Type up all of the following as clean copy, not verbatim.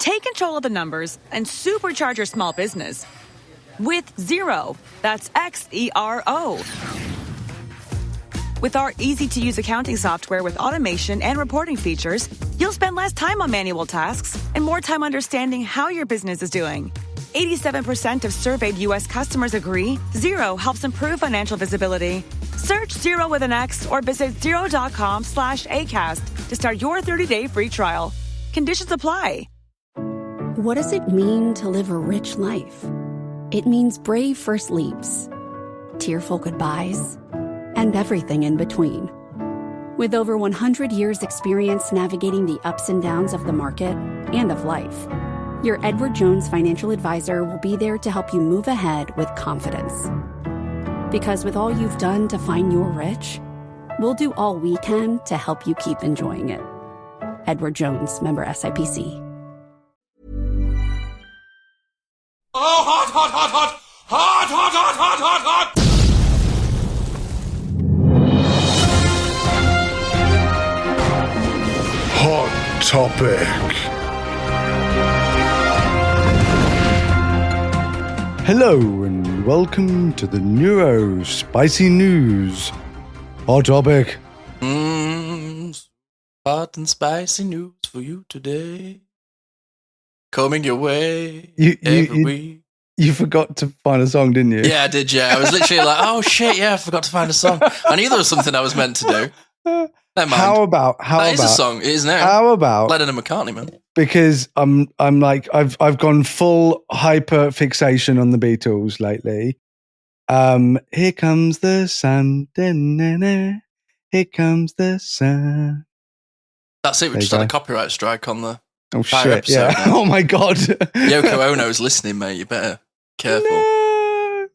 Take control of the numbers and supercharge your small business with Xero. That's Xero. With our easy-to-use accounting software with automation and reporting features, you'll spend less time on manual tasks and more time understanding how your business is doing. 87% of surveyed U.S. customers agree Xero helps improve financial visibility. Search Xero with an X or visit xero.com/ACAST to start your 30-day free trial. Conditions apply. What does it mean to live a rich life? It means brave first leaps, tearful goodbyes, and everything in between. With over 100 years' experience navigating the ups and downs of the market and of life, your Edward Jones financial advisor will be there to help you move ahead with confidence. Because with all you've done to find your rich, we'll do all we can to help you keep enjoying it. Edward Jones, member SIPC. Oh, hot, hot, hot, hot! Hot, hot, hot, hot, hot, hot! Hot topic. Hello and welcome to the Neuro Spicy News. Hot topic. Hot and spicy news for you today. Coming your way every week. You forgot to find a song, didn't you? Yeah, I did, yeah. I was literally like, oh shit, yeah, I forgot to find a song. I knew there was something I was meant to do. Never mind. How about that is a song. It is now. How about Lennon and McCartney, man? Because I'm like I've gone full hyper fixation on the Beatles lately. Here comes the sun. Here comes the sun. That's it. We just had a copyright strike on the shit! episode. Yeah. Oh my god. Yoko Ono's listening, mate. You better careful. No.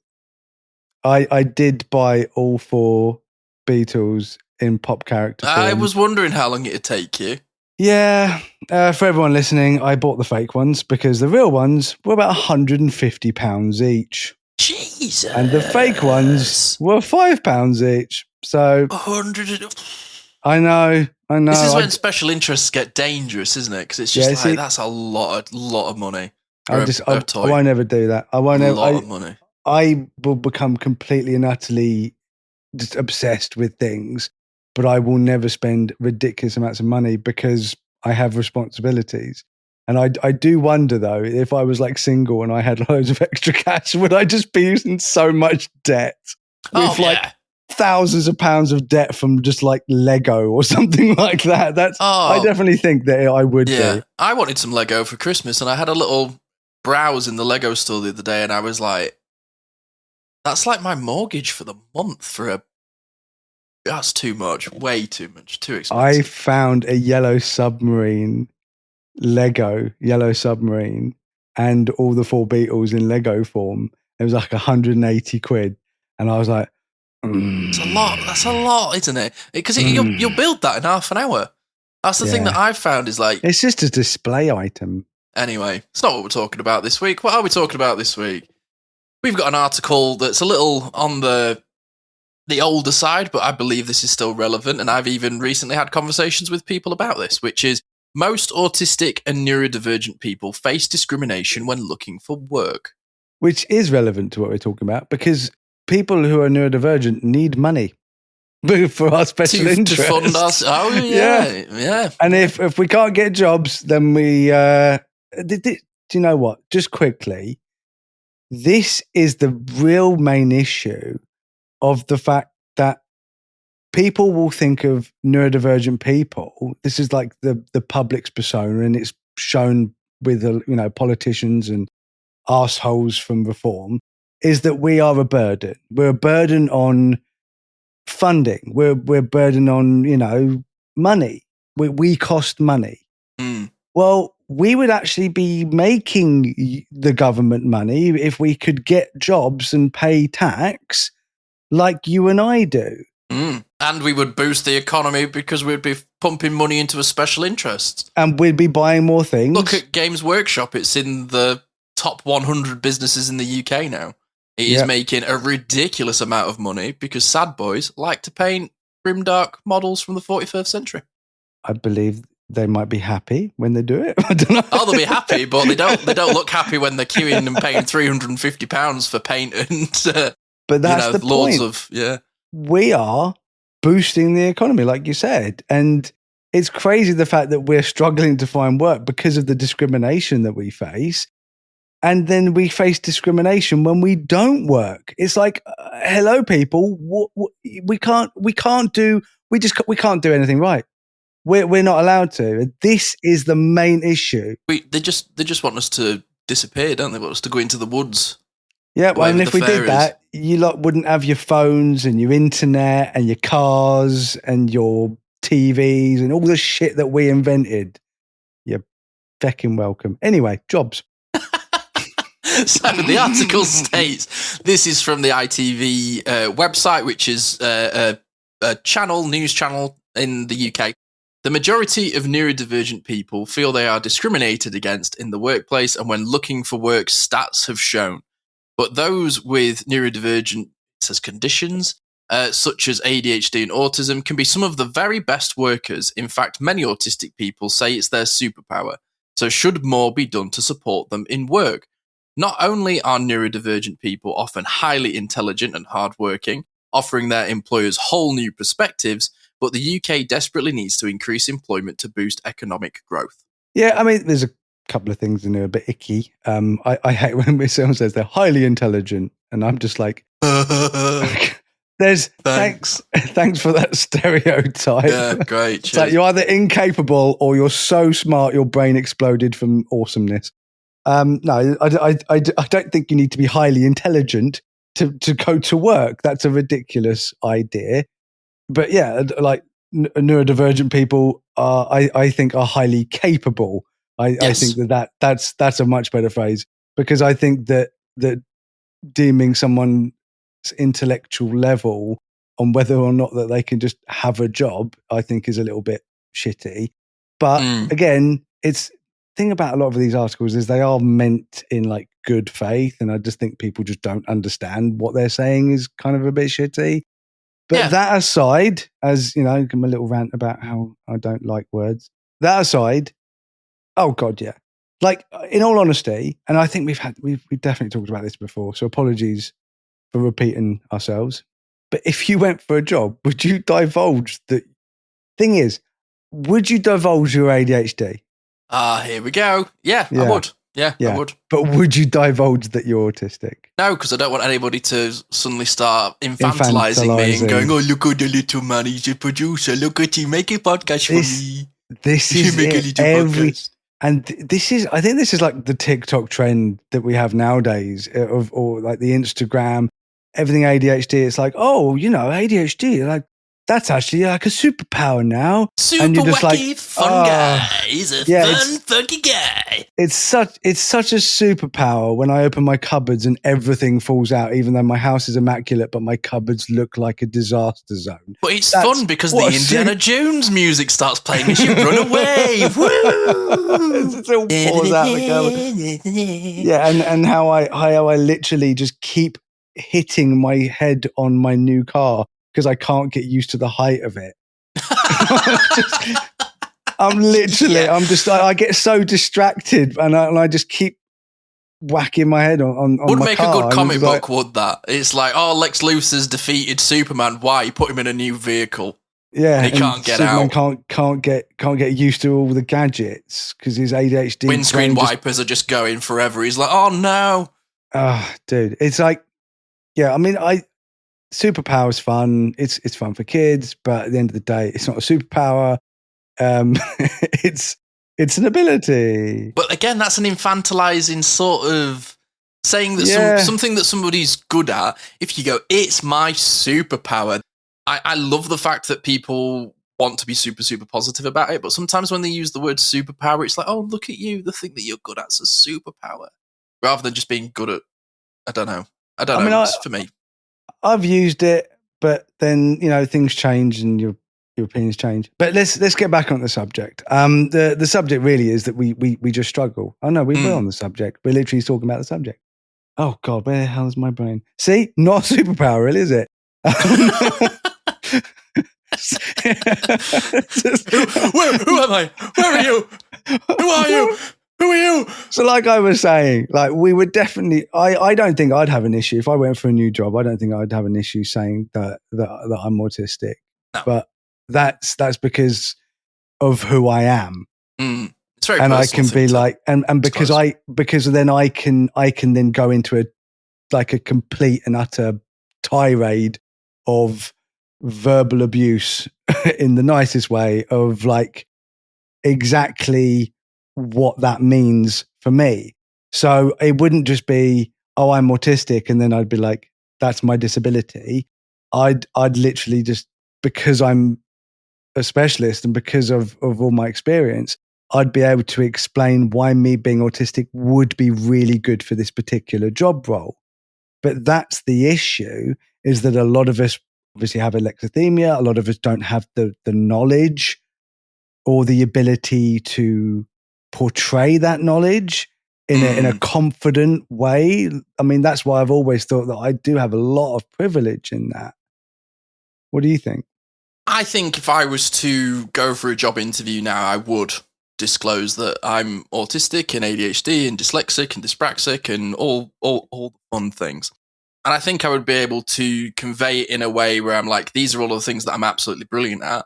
I did buy all 4 Beatles in pop character form. I was wondering how long it'd take you. Yeah, for everyone listening, I bought the fake ones because the real ones were about £150 each. Jesus. And the fake ones were £5 each. So 100. I know. This is when special interests get dangerous, isn't it? Because it's just that's a lot of money. I won't ever do that. I won't ever. A lot of money. I will become completely and utterly just obsessed with things, but I will never spend ridiculous amounts of money because I have responsibilities. And I do wonder though, if I was like single and I had loads of extra cash, would I just be in so much debt with thousands of pounds of debt from just like Lego or something like that? I definitely think that I would be. I wanted some Lego for Christmas and I had a little browse in the Lego store the other day and I was like, that's like my mortgage for the month that's too much, way too much, too expensive. I found a yellow submarine, Lego yellow submarine, and all the 4 Beatles in Lego form. It was like 180 quid. And I was like, It's a lot. That's a lot, isn't it? Because you'll build that in half an hour. That's the thing that I've found is like... It's just a display item. Anyway, it's not what we're talking about this week. What are we talking about this week? We've got an article that's a little on the older side, but I believe this is still relevant, and I've even recently had conversations with people about this, which is most autistic and neurodivergent people face discrimination when looking for work. Which is relevant to what we're talking about, because people who are neurodivergent need money for our special interests. To fund us. Oh, yeah. And if we can't get jobs, then we... do you know what? Just quickly, this is the real main issue of the fact that people will think of neurodivergent people. This is like the public's persona, and it's shown with politicians and arseholes from reform, is that we are a burden. We're a burden on funding. We're a burden on, money. We cost money. Well, we would actually be making the government money if we could get jobs and pay tax like you and I do. And we would boost the economy because we'd be pumping money into a special interest. And we'd be buying more things. Look at Games Workshop. It's in the top 100 businesses in the UK now. It is making a ridiculous amount of money because sad boys like to paint grimdark models from the 41st century. I believe they might be happy when they do it. I don't know. Oh, they'll be happy, but they don't look happy when they're queuing and paying £350 for paint and but that's the loads point. of We are boosting the economy, like you said, and it's crazy the fact that we're struggling to find work because of the discrimination that we face. And then we face discrimination when we don't work. It's like, hello, people. We can't do anything right. We're not allowed to. This is the main issue. They just want us to disappear, don't they? Want us to go into the woods. Yeah, well, and if we did that, you lot wouldn't have your phones and your internet and your cars and your TVs and all the shit that we invented. You're fecking welcome. Anyway, jobs. So the article states, this is from the ITV website, which is a news channel in the UK. The majority of neurodivergent people feel they are discriminated against in the workplace and when looking for work, stats have shown. But those with neurodivergent conditions, such as ADHD and autism, can be some of the very best workers. In fact, many autistic people say it's their superpower. So should more be done to support them in work? Not only are neurodivergent people often highly intelligent and hardworking, offering their employers whole new perspectives, but the UK desperately needs to increase employment to boost economic growth. Yeah, I mean, there's a couple of things in there a bit icky. I hate when someone says they're highly intelligent, and I'm just like, thanks for that stereotype. Yeah, great. It's like you're either incapable or you're so smart your brain exploded from awesomeness. No, I don't think you need to be highly intelligent to go to work. That's a ridiculous idea. But yeah, like neurodivergent people I think are highly capable. I think that's a much better phrase, because I think that deeming someone's intellectual level on whether or not that they can just have a job, I think is a little bit shitty. But again, it's thing about a lot of these articles is they are meant in like good faith, and I just think people just don't understand what they're saying is kind of a bit shitty. But that aside, as you know, give me a little rant about how I don't like words. That aside, oh god, yeah. Like in all honesty, and I think we've definitely talked about this before, so apologies for repeating ourselves. But if you went for a job, would you divulge the thing is, would you divulge your ADHD? Here we go. Yeah, I would. Yeah, I would. But would you divulge that you're autistic? No, because I don't want anybody to suddenly start infantilizing me and going, oh, look at the little man, he's a producer. Look at him, make a podcast for me. This is podcast. And I think this is like the TikTok trend that we have nowadays, or like the Instagram, everything ADHD. It's like, oh, you know, ADHD, like, that's actually like a superpower now. Super and you're just wacky, like, fun guy. He's a fun, funky guy. It's such a superpower when I open my cupboards and everything falls out, even though my house is immaculate, but my cupboards look like a disaster zone. But it's fun because the Indiana Jones music starts playing as you run away. Woo! It all pours out the cupboard. Yeah, and how I literally just keep hitting my head on my new car because I can't get used to the height of it. I get so distracted and I just keep whacking my head on would my make car. A good comic book, would that? It's like, oh, Lex Luthor's defeated Superman. Why? You put him in a new vehicle. Yeah, he can't get Superman out. Can't get used to all the gadgets because his ADHD windscreen wipers are just going forever. He's like, oh no. Dude, it's like, yeah. I mean, superpower's fun. It's fun for kids, but at the end of the day, it's not a superpower. It's an ability. But again, that's an infantilizing sort of saying that something that somebody's good at. If you go, it's my superpower. I love the fact that people want to be super, super positive about it. But sometimes when they use the word superpower, it's like, oh, look at you. The thing that you're good at's a superpower, rather than just being good at. I don't know. It's for me. I've used it, but then, you know, things change and your opinions change. But let's get back on the subject. The subject really is that we just struggle. Oh no, we're on the subject. We're literally talking about the subject. Oh God, where the hell is my brain? See, not a superpower, really, is it? Who am I? Where are you? Who are you? Who are you? So like I was saying, like we would definitely, I don't think I'd have an issue if I went for a new job. I don't think I'd have an issue saying that I'm autistic, No. but that's because of who I am. It's very and I personal can be like, and because then I can then go into a complete and utter tirade of verbal abuse in the nicest way of like exactly what that means for me. So it wouldn't just be, oh, I'm autistic, and then I'd be like, that's my disability. I'd literally just, because I'm a specialist and because of all my experience, I'd be able to explain why me being autistic would be really good for this particular job role. But that's the issue, is that a lot of us obviously have alexithymia. A lot of us don't have the knowledge or the ability to portray that knowledge in a confident way. I mean, that's why I've always thought that I do have a lot of privilege in that. What do you think? I think if I was to go for a job interview now, I would disclose that I'm autistic and ADHD and dyslexic and dyspraxic and all the fun things. And I think I would be able to convey it in a way where I'm like, these are all the things that I'm absolutely brilliant at.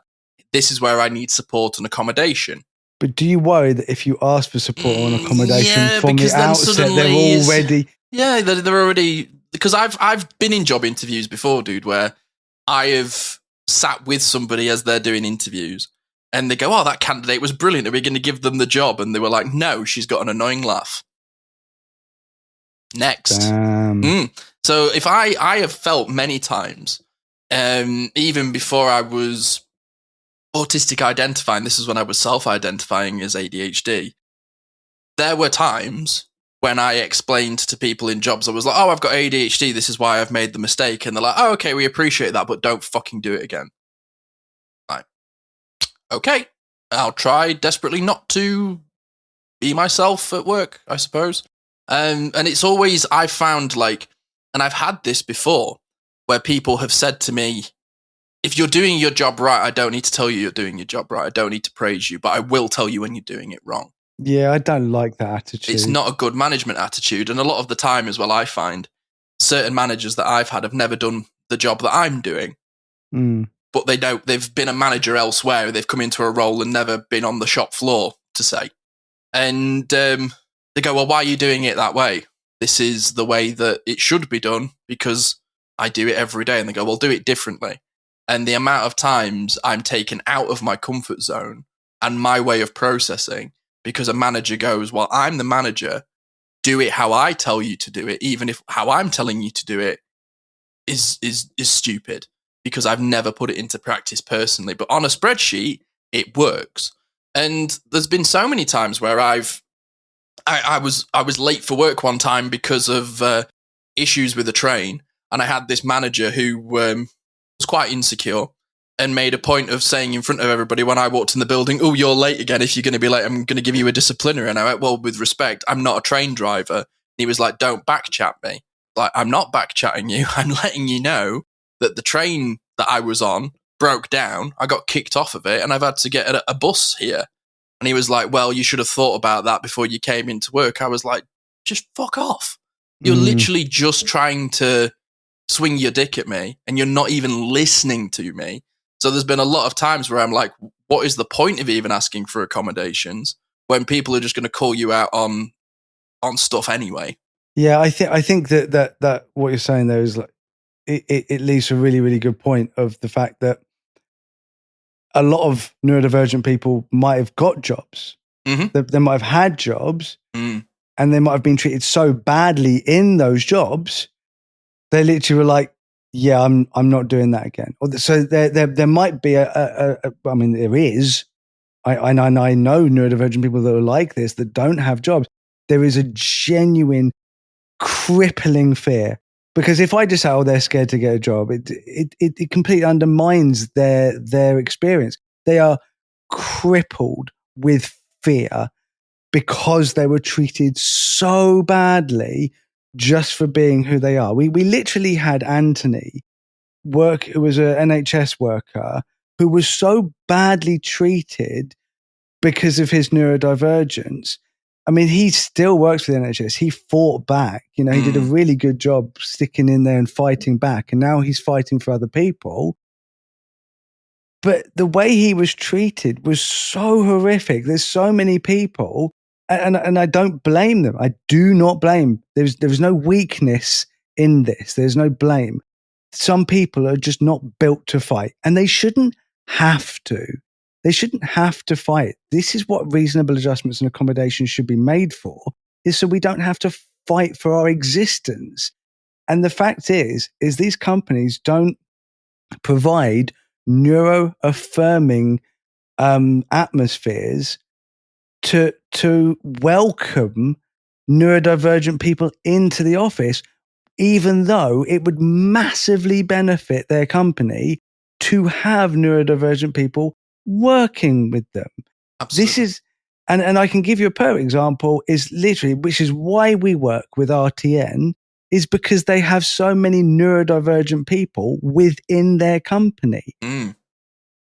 This is where I need support and accommodation. But do you worry that if you ask for support and accommodation from the outset, they're already... Yeah, they're already... Because I've been in job interviews before, dude, where I have sat with somebody as they're doing interviews and they go, oh, that candidate was brilliant. Are we going to give them the job? And they were like, no, she's got an annoying laugh. Next. So if I have felt many times, even before I was autistic identifying, this is when I was self-identifying as ADHD, there were times when I explained to people in jobs, I was like, oh, I've got ADHD, this is why I've made the mistake. And they're like, oh, okay, we appreciate that, but don't fucking do it again. Like, okay, I'll try desperately not to be myself at work, I suppose. And it's always, I've found like, and I've had this before, where people have said to me, if you're doing your job right, I don't need to tell you you're doing your job right. I don't need to praise you, but I will tell you when you're doing it wrong. Yeah, I don't like that attitude. It's not a good management attitude. And a lot of the time as well, I find certain managers that I've had have never done the job that I'm doing. But they've been a manager elsewhere. They've come into a role and never been on the shop floor, to say. And they go, well, why are you doing it that way? This is the way that it should be done because I do it every day. And they go, well, do it differently. And the amount of times I'm taken out of my comfort zone and my way of processing because a manager goes, well, I'm the manager, do it how I tell you to do it, even if how I'm telling you to do it is stupid because I've never put it into practice personally. But on a spreadsheet, it works. And there's been so many times where I was late for work one time because of issues with the train. And I had this manager who was quite insecure and made a point of saying in front of everybody when I walked in the building, oh, you're late again. If you're going to be late, I'm going to give you a disciplinary. And I went, well, with respect, I'm not a train driver. And he was like, don't backchat me. Like, I'm not backchatting you. I'm letting you know that the train that I was on broke down. I got kicked off of it and I've had to get a bus here. And he was like, well, you should have thought about that before you came into work. I was like, just fuck off. You're literally just trying to swing your dick at me and you're not even listening to me. So there's been a lot of times where I'm like, what is the point of even asking for accommodations when people are just going to call you out on stuff anyway? Yeah, I think that what you're saying there is like, it leads to a really, really good point of the fact that a lot of neurodivergent people might have got jobs. They might have had jobs and they might have been treated so badly in those jobs. They literally were like, yeah, I'm not doing that again. So there might be I mean, there is. I know neurodivergent people that are like this, that don't have jobs. There is a genuine crippling fear. Because if I just say, oh, they're scared to get a job, it completely undermines their experience. They are crippled with fear because they were treated so badly just for being who they are. We literally had Anthony who was an NHS worker who was so badly treated because of his neurodivergence. I mean, he still works for the NHS. He fought back. You know, he did a really good job sticking in there and fighting back. And now he's fighting for other people. But the way he was treated was so horrific. There's so many people, and I don't blame them. I do not blame. There's no weakness in this. There's no blame. Some people are just not built to fight, and they shouldn't have to. They shouldn't have to fight. This is what reasonable adjustments and accommodations should be made for, is so we don't have to fight for our existence. And the fact is these companies don't provide neuro-affirming atmospheres to welcome neurodivergent people into the office, even though it would massively benefit their company to have neurodivergent people working with them. Absolutely. This is, and I can give you a perfect example, is literally, which is why we work with RTN, is because they have so many neurodivergent people within their company.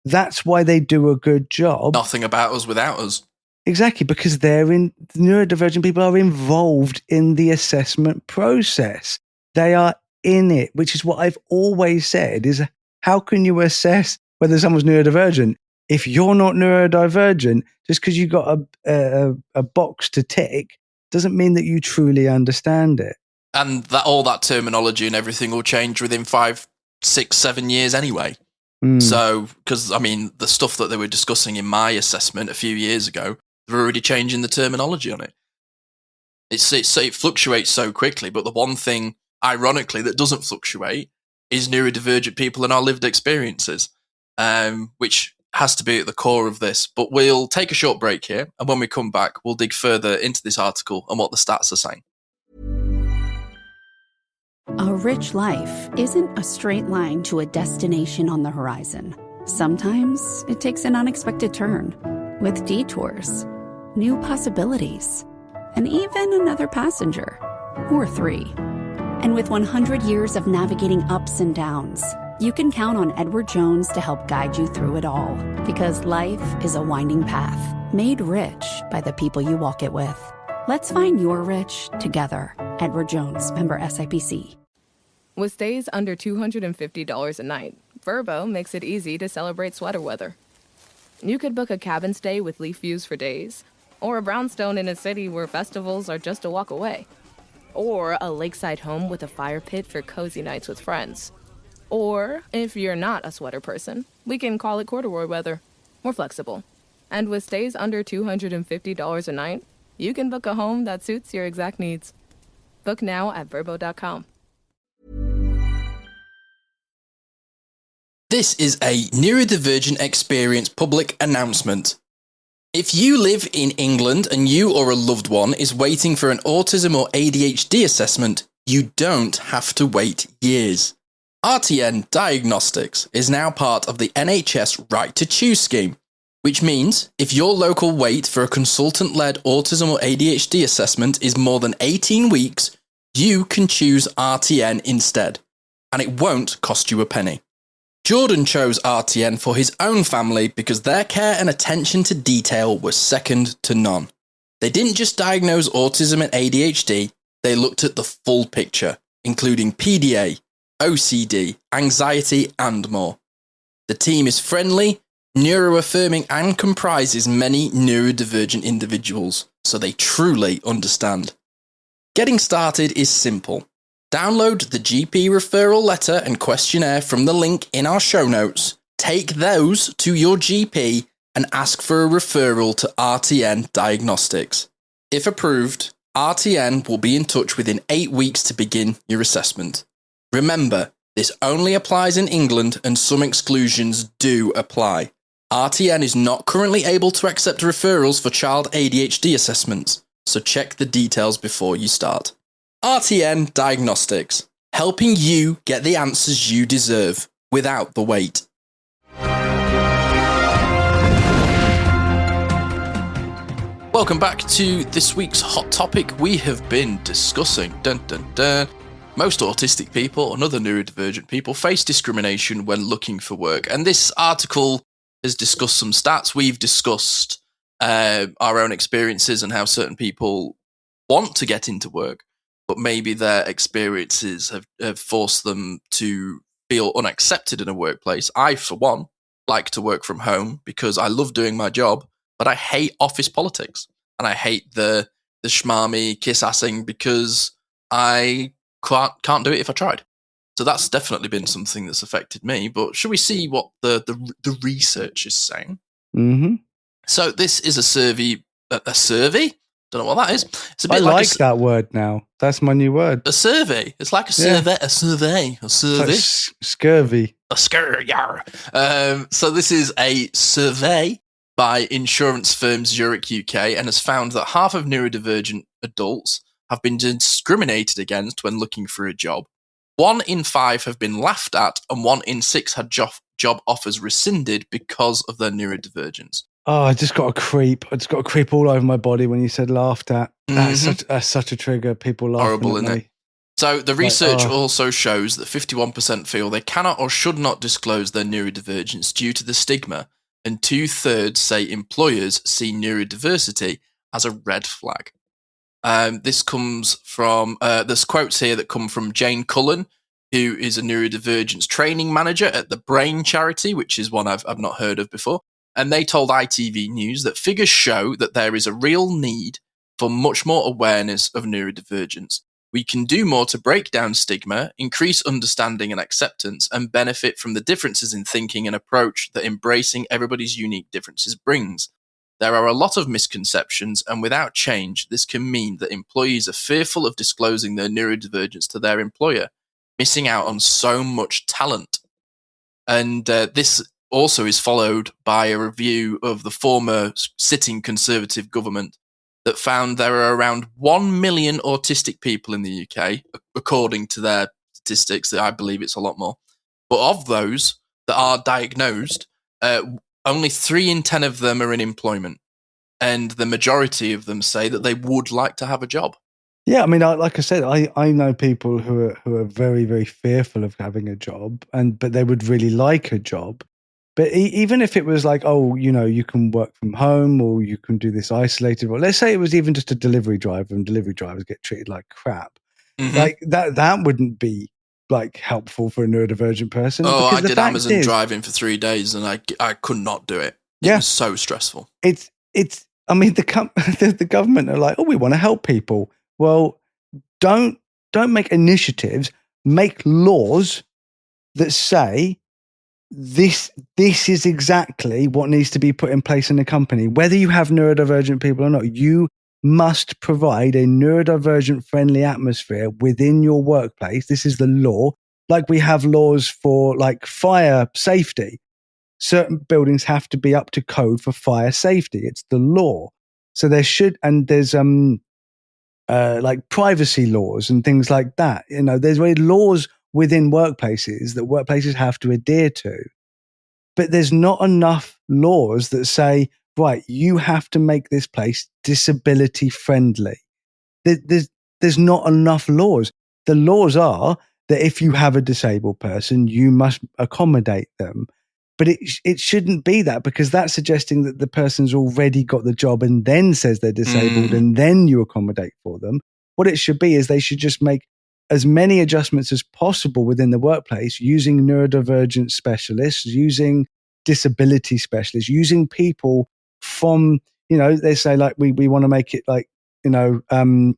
That's why they do a good job. Nothing about us without us. Exactly, because neurodivergent people are involved in the assessment process. They are in it, which is what I've always said, is how can you assess whether someone's neurodivergent? If you're not neurodivergent, just because you've got a box to tick, doesn't mean that you truly understand it. And that all that terminology and everything will change within 5, 6, 7 years anyway. So, because, I mean, the stuff that they were discussing in my assessment a few years ago, they're already changing the terminology on it. It fluctuates so quickly, but the one thing, ironically, that doesn't fluctuate is neurodivergent people and our lived experiences, which has to be at the core of this. But we'll take a short break here, and when we come back, we'll dig further into this article and what the stats are saying. A rich life isn't a straight line to a destination on the horizon. Sometimes it takes an unexpected turn with detours, new possibilities, and even another passenger or 3. And with 100 years of navigating ups and downs, you can count on Edward Jones to help guide you through it all. Because life is a winding path made rich by the people you walk it with. Let's find your rich together. Edward Jones, member SIPC. With stays under $250 a night, Vrbo makes it easy to celebrate sweater weather. You could book a cabin stay with leaf views for days, or a brownstone in a city where festivals are just a walk away, or a lakeside home with a fire pit for cozy nights with friends. Or, if you're not a sweater person, we can call it corduroy weather. We're flexible. And with stays under $250 a night, you can book a home that suits your exact needs. Book now at Vrbo.com. This is a Neurodivergent Experience public announcement. If you live in England and you or a loved one is waiting for an autism or ADHD assessment, you don't have to wait years. RTN Diagnostics is now part of the NHS Right to Choose scheme, which means if your local wait for a consultant-led autism or ADHD assessment is more than 18 weeks, you can choose RTN instead, and it won't cost you a penny. Jordan chose RTN for his own family because their care and attention to detail was second to none. They didn't just diagnose autism and ADHD, they looked at the full picture, including PDA, OCD, anxiety, and more. The team is friendly, neuro-affirming, and comprises many neurodivergent individuals, so they truly understand. Getting started is simple. Download the GP referral letter and questionnaire from the link in our show notes, take those to your GP, and ask for a referral to RTN Diagnostics. If approved, RTN will be in touch within 8 weeks to begin your assessment. Remember, this only applies in England and some exclusions do apply. RTN is not currently able to accept referrals for child ADHD assessments, so check the details before you start. RTN Diagnostics, helping you get the answers you deserve without the wait. Welcome back to this week's hot topic. We have been discussing most autistic people and other neurodivergent people face discrimination when looking for work. And this article has discussed some stats. We've discussed our own experiences and how certain people want to get into work, but maybe their experiences have forced them to feel unaccepted in a workplace. I, for one, like to work from home because I love doing my job, but I hate office politics and I hate the schmarmy kiss-assing because I can't do it if I tried. So that's definitely been something that's affected me. But should we see what the research is saying? Mm-hmm. So this is a survey. A survey? Don't know what that is. It's a bit I like that word now. That's my new word. A survey. It's like a survey. A survey. A survey. It's like scurvy. A scurvy. So this is a survey by insurance firm Zurich UK and has found that half of neurodivergent adults have been discriminated against when looking for a job. 1 in 5 have been laughed at, and 1 in 6 had job offers rescinded because of their neurodivergence. Oh, I just got a creep. I just got a creep all over my body when you said laughed at. That's such a trigger. People laughing horrible, at isn't me. it? So the research also shows that 51% feel they cannot or should not disclose their neurodivergence due to the stigma, and 2/3 say employers see neurodiversity as a red flag. This comes from, there's quotes here that come from Jane Cullen, who is a neurodivergence training manager at the Brain charity, which is one I've not heard of before. And they told ITV News that figures show that there is a real need for much more awareness of neurodivergence. We can do more to break down stigma, increase understanding and acceptance, and benefit from the differences in thinking and approach that embracing everybody's unique differences brings. There are a lot of misconceptions, and without change, this can mean that employees are fearful of disclosing their neurodivergence to their employer, missing out on so much talent. And this also is followed by a review of the former sitting Conservative government that found there are around 1 million autistic people in the UK, according to their statistics. I believe it's a lot more. But of those that are diagnosed, only 3 in 10 of them are in employment. And the majority of them say that they would like to have a job. Yeah, I mean, like I said, I know people who are very, very fearful of having a job, but they would really like a job. But even if it was like, oh, you can work from home or you can do this isolated, or let's say it was even just a delivery driver, and delivery drivers get treated like crap, like that wouldn't be like helpful for a neurodivergent person. Oh, I did Amazon driving for 3 days and I could not do it. It was so stressful. It's. I mean, the government are like, oh, we want to help people. Well, don't make initiatives, make laws that say this is exactly what needs to be put in place in the company. Whether you have neurodivergent people or not, you must provide a neurodivergent friendly atmosphere within your workplace. This is the law. Like we have laws for like fire safety. Certain buildings have to be up to code for fire safety. It's the law. So there's like privacy laws and things like that. There's laws within workplaces that workplaces have to adhere to. But there's not enough laws that say, right, you have to make this place disability friendly. There's not enough laws. The laws are that if you have a disabled person, you must accommodate them. But it shouldn't be that, because that's suggesting that the person's already got the job and then says they're disabled and then you accommodate for them. What it should be is they should just make as many adjustments as possible within the workplace using neurodivergent specialists, using disability specialists, using people from, they say like we want to make it like,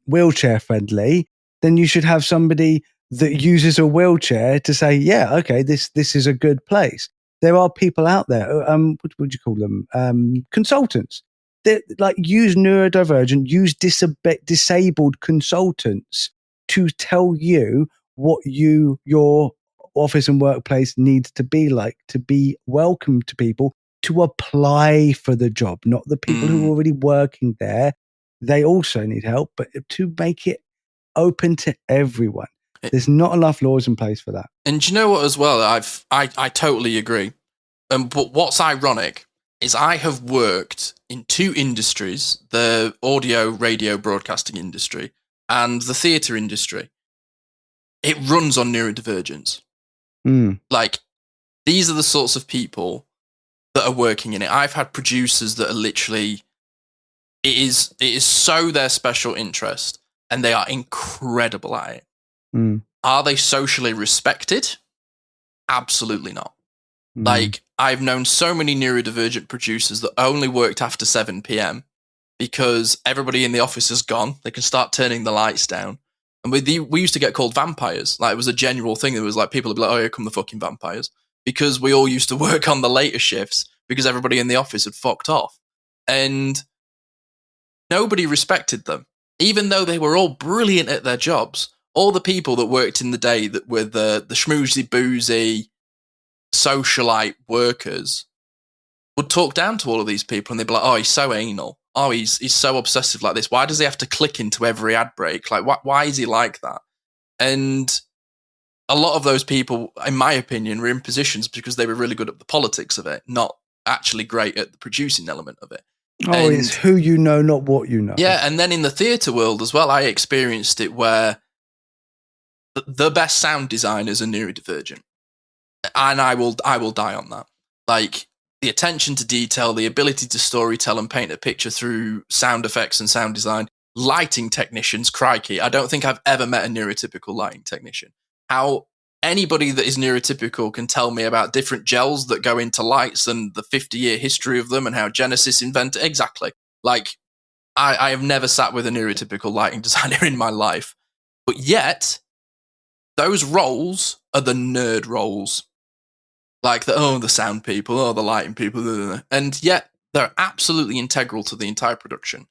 wheelchair friendly. Then you should have somebody that uses a wheelchair to say, yeah, okay, this is a good place. There are people out there, what would you call them? Consultants that like use neurodivergent, use disabled consultants to tell you what your office and workplace needs to be like, to be welcome to people, to apply for the job, not the people who are already working there. They also need help, but to make it open to everyone. There's not enough laws in place for that. And do you know what as well? I totally agree. But what's ironic is I have worked in 2 industries, the audio, radio, broadcasting industry and the theatre industry. It runs on neurodivergence. Like, these are the sorts of people that are working in it. I've had producers that are literally, it is so their special interest, and they are incredible at it. Mm. Are they socially respected? Absolutely not. Like, I've known so many neurodivergent producers that only worked after 7 p.m. because everybody in the office has gone. They can start turning the lights down. And we used to get called vampires. Like, it was a general thing. There was like, people would be like, oh, here come the fucking vampires. Because we all used to work on the later shifts because everybody in the office had fucked off. And nobody respected them. Even though they were all brilliant at their jobs, all the people that worked in the day that were the schmoozy, boozy, socialite workers would talk down to all of these people, and they'd be like, oh, he's so anal. Oh, he's so obsessive like this. Why does he have to click into every ad break? Like, why is he like that? And a lot of those people, in my opinion, were in positions because they were really good at the politics of it, not actually great at the producing element of it. Oh, and it's who you know, not what you know. Yeah, and then in the theatre world as well, I experienced it where the best sound designers are neurodivergent. And I will die on that. Like, the attention to detail, the ability to storytell and paint a picture through sound effects and sound design. Lighting technicians, crikey. I don't think I've ever met a neurotypical lighting technician. How anybody that is neurotypical can tell me about different gels that go into lights and the 50-year history of them and how Genesis invented. Exactly. Like, I have never sat with a neurotypical lighting designer in my life. But yet, those roles are the nerd roles. Like, the sound people, the lighting people. And yet, they're absolutely integral to the entire production.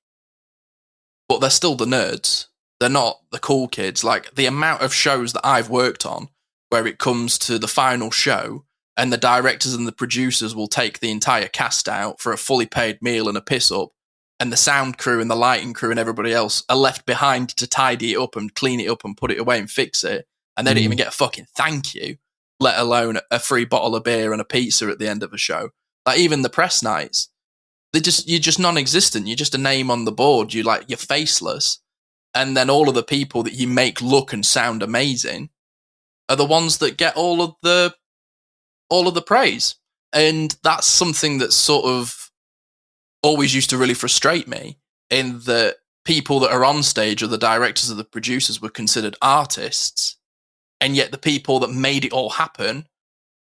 But they're still the nerds. They're not the cool kids. Like, the amount of shows that I've worked on where it comes to the final show and the directors and the producers will take the entire cast out for a fully paid meal and a piss up, and the sound crew and the lighting crew and everybody else are left behind to tidy it up and clean it up and put it away and fix it. And they didn't even get a fucking thank you, let alone a free bottle of beer and a pizza at the end of a show. Like, even the press nights, you're just non-existent. You're just a name on the board. You're faceless. And then all of the people that you make look and sound amazing are the ones that get all of the praise. And that's something that sort of always used to really frustrate me, in that people that are on stage or the directors or the producers were considered artists. And yet the people that made it all happen,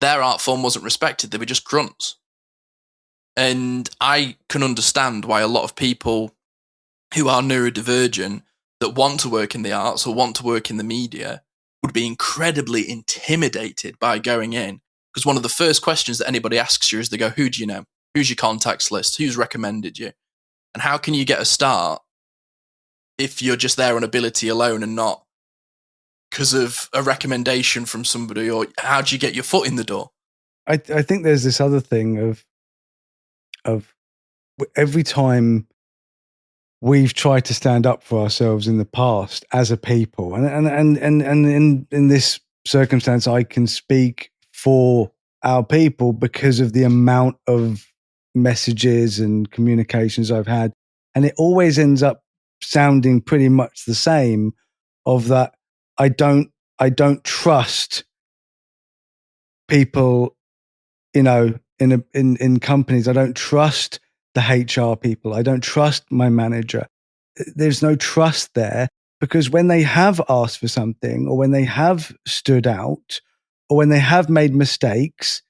their art form wasn't respected. They were just grunts. And I can understand why a lot of people who are neurodivergent that want to work in the arts or want to work in the media would be incredibly intimidated by going in. Because one of the first questions that anybody asks you is they go, who do you know? Who's your contacts list? Who's recommended you? And how can you get a start if you're just there on ability alone and not because of a recommendation from somebody? Or how do you get your foot in the door? I think there's this other thing of every time we've tried to stand up for ourselves in the past as a people, and in this circumstance, I can speak for our people because of the amount of messages and communications I've had, and it always ends up sounding pretty much the same. Of that, I don't trust people, in companies. I don't trust the HR people. I don't trust my manager. There's no trust there, because when they have asked for something, or when they have stood out, or when they have made mistakes,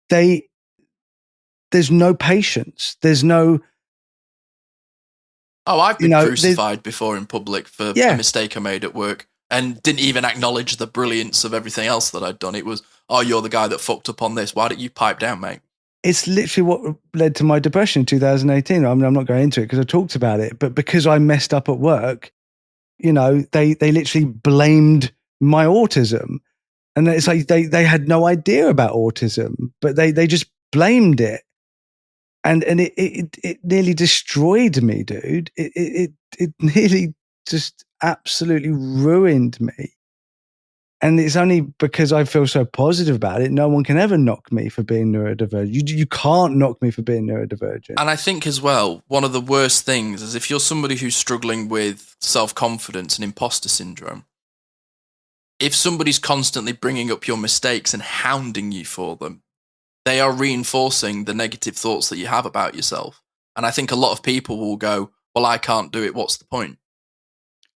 there's no patience. There's no. Oh, I've been crucified before in public for a mistake I made at work, and didn't even acknowledge the brilliance of everything else that I'd done. It was, oh, you're the guy that fucked up on this. Why don't you pipe down, mate? It's literally what led to my depression in 2018. I mean, I'm not going into it because I talked about it, but because I messed up at work, they literally blamed my autism. And it's like they had no idea about autism, but they just blamed it. And it nearly destroyed me, dude. It nearly just absolutely ruined me. And it's only because I feel so positive about it. No one can ever knock me for being neurodivergent. You can't knock me for being neurodivergent. And I think as well, one of the worst things is if you're somebody who's struggling with self-confidence and imposter syndrome, if somebody's constantly bringing up your mistakes and hounding you for them, they are reinforcing the negative thoughts that you have about yourself. And I think a lot of people will go, well, I can't do it. What's the point?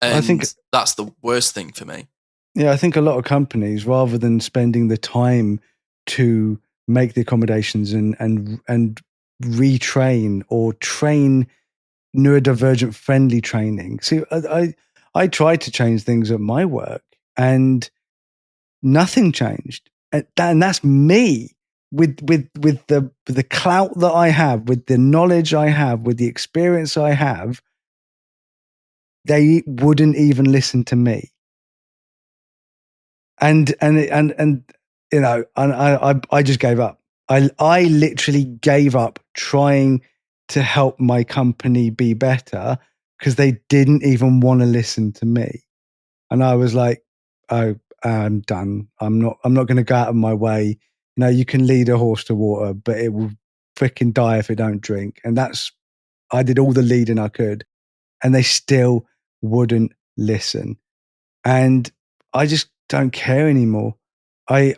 And I think that's the worst thing for me. Yeah, I think a lot of companies, rather than spending the time to make the accommodations and retrain or train neurodivergent friendly training. See, I tried to change things at my work and nothing changed. And that's me with the clout that I have, with the knowledge I have, with the experience I have. They wouldn't even listen to me. And you know, and I just gave up. I literally gave up trying to help my company be better because they didn't even want to listen to me. And I was like, oh, I'm done. I'm not going to go out of my way. You know, you can lead a horse to water, but it will freaking die if it don't drink. And I did all the leading I could, and they still wouldn't listen. And I just don't care anymore. I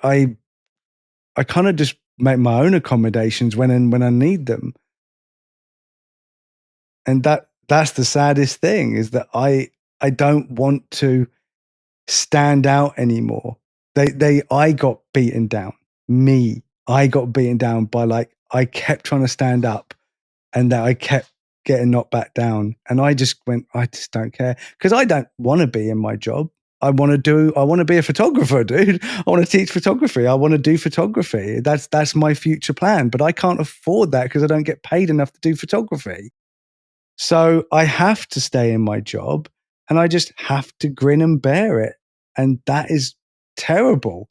kind of just make my own accommodations when I need them. And that's the saddest thing, is that I don't want to stand out anymore. I got beaten down. I got beaten down by, like, I kept trying to stand up and that I kept getting knocked back down. And I just went, I just don't care, because I don't want to be in my job. I want to be a photographer, dude. I want to teach photography. I want to do photography. That's my future plan, but I can't afford that because I don't get paid enough to do photography. So I have to stay in my job, and I just have to grin and bear it. And that is terrible.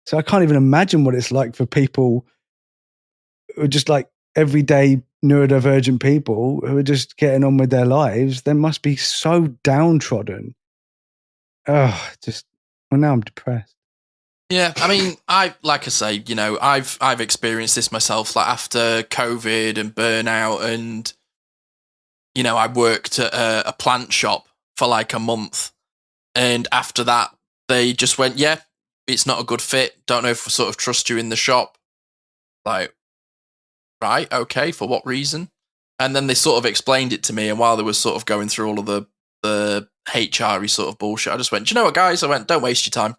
So I can't even imagine what it's like for people who are just like everyday neurodivergent people who are just getting on with their lives. They must be so downtrodden. Oh, now I'm depressed. Yeah, I mean, like I say, you know, I've experienced this myself. Like, after COVID and burnout, and you know, I worked at a plant shop for like a month, and after that, they just went, "Yeah, it's not a good fit. Don't know if we sort of trust you in the shop." Like, right, okay, for what reason? And then they sort of explained it to me, and while they were sort of going through all of the HR-y sort of bullshit, I just went, "Do you know what, guys?" I went, "Don't waste your time."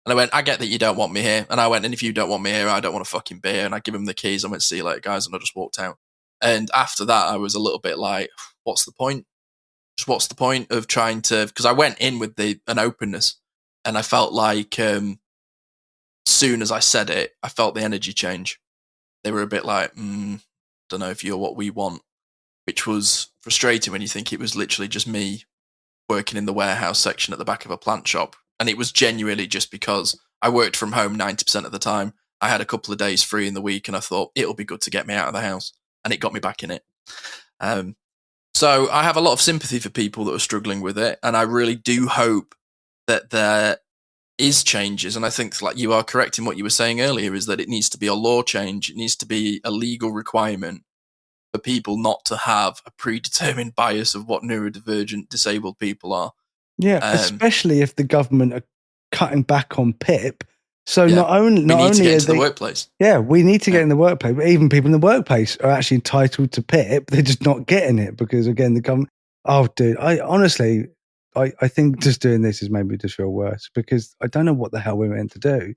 And I went, "I get that you don't want me here." And I went, "And if you don't want me here, I don't want to fucking be here." And I give them the keys. I went, "See you later, guys." And I just walked out. And after that, I was a little bit like, what's the point? Just what's the point of trying to... Because I went in with an openness, and I felt like soon as I said it, I felt the energy change. They were a bit like, don't know if you're what we want, which was frustrating when you think it was literally just me working in the warehouse section at the back of a plant shop. And it was genuinely just because I worked from home 90% of the time. I had a couple of days free in the week, and I thought it'll be good to get me out of the house. And it got me back in it. So I have a lot of sympathy for people that are struggling with it. And I really do hope that there is changes. And I think, like, you are correct in what you were saying earlier, is that it needs to be a law change. It needs to be a legal requirement for people not to have a predetermined bias of what neurodivergent disabled people are. Yeah, especially if the government are cutting back on PIP. So yeah, not only we need to get into the workplace. Yeah, we need to get in the workplace. But even people in the workplace are actually entitled to PIP. They're just not getting it because, again, the government... Oh, dude, I honestly think just doing this has made me just feel worse, because I don't know what the hell we're meant to do.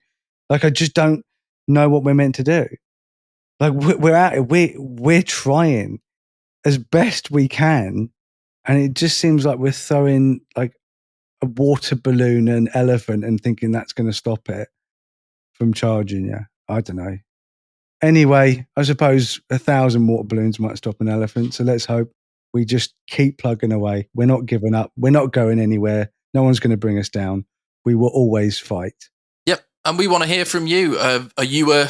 Like, I just don't know what we're meant to do. Like, we're trying as best we can, and it just seems like we're throwing like a water balloon and an elephant and thinking that's going to stop it from charging you. I don't know. Anyway, I suppose 1,000 water balloons might stop an elephant. So let's hope we just keep plugging away. We're not giving up. We're not going anywhere. No one's going to bring us down. We will always fight. Yep. And we want to hear from you. Are you a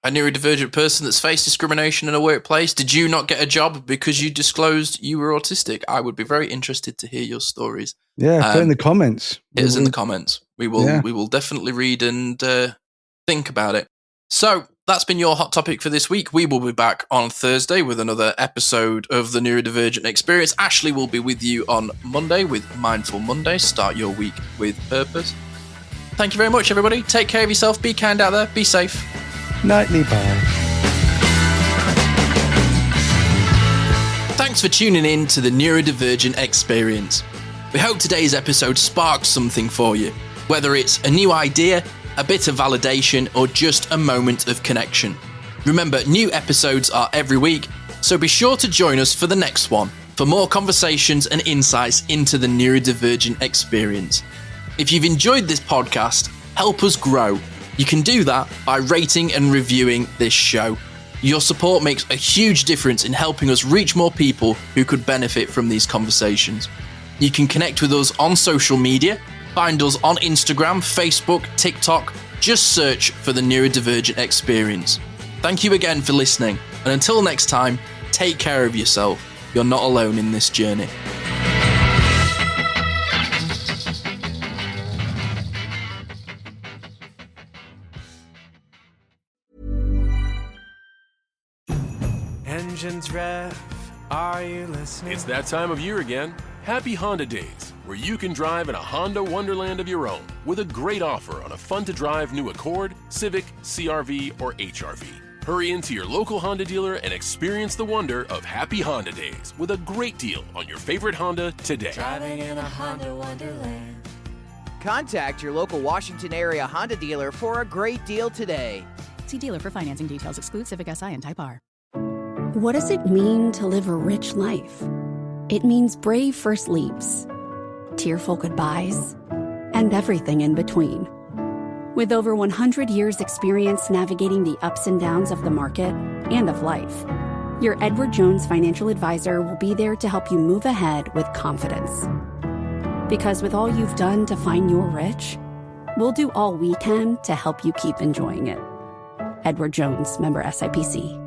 neurodivergent person that's faced discrimination in a workplace? Did you not get a job because you disclosed you were autistic? I would be very interested to hear your stories. Yeah, put in the comments. It is in the comments. We will definitely read and think about it. So that's been your hot topic for this week. We will be back on Thursday with another episode of the Neurodivergent Experience. Ashley will be with you on Monday with Mindful Monday. Start your week with purpose. Thank you very much, everybody. Take care of yourself. Be kind out there. Be safe. Nightly bye. Thanks for tuning in to the Neurodivergent Experience. We hope today's episode sparks something for you, whether it's a new idea, a bit of validation, or just a moment of connection. Remember, new episodes are every week, so be sure to join us for the next one for more conversations and insights into the neurodivergent experience. If you've enjoyed this podcast, help us grow. You can do that by rating and reviewing this show. Your support makes a huge difference in helping us reach more people who could benefit from these conversations. You can connect with us on social media. Find us on Instagram, Facebook, TikTok. Just search for the Neurodivergent Experience. Thank you again for listening, and until next time, take care of yourself. You're not alone in this journey. Engines rev, are you listening? It's that time of year again. Happy Honda Days, where you can drive in a Honda wonderland of your own with a great offer on a fun-to-drive new Accord, Civic, CR-V, or HR-V. Hurry into your local Honda dealer and experience the wonder of Happy Honda Days with a great deal on your favorite Honda today. Driving in a Honda wonderland. Contact your local Washington area Honda dealer for a great deal today. See dealer for financing details. Exclude Civic Si and Type R. What does it mean to live a rich life? It means brave first leaps, tearful goodbyes, and everything in between. With over 100 years' experience navigating the ups and downs of the market and of life, your Edward Jones financial advisor will be there to help you move ahead with confidence. Because with all you've done to find your rich, we'll do all we can to help you keep enjoying it. Edward Jones, member SIPC.